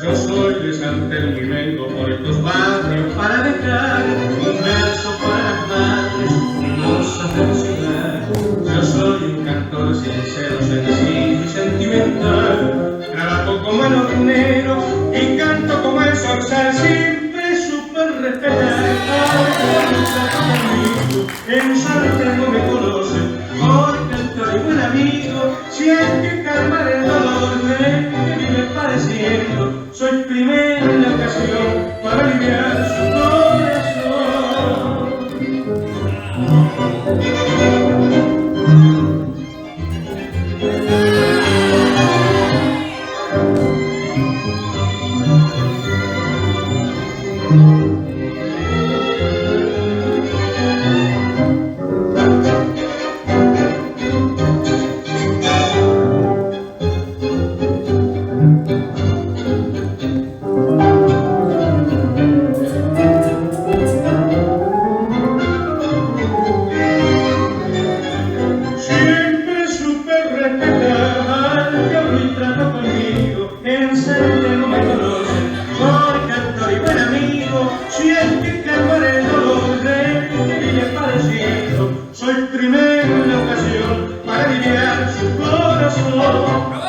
Yo soy de San Telmo y vengo por estos barrios para dejar un verso para las madres mimosas de la ciudad. Yo soy un cantor sincero, sencillo y sentimental. Trabajo como el hornero y canto como el zorzal, siempre súper respetado. En San Telmo me conocen por cantor y buen amigo. Si hay que calmar el dolor de que vive padeciendo, soy primero en la ocasión para aliviar su corazón. Siempre supe respetar al que hoy trata conmigo. En San Telmo me conocen por cantor y buen amigo. Si hay que calmar el dolor de que vive padeciendo, soy primero en la ocasión para aliviar su corazón.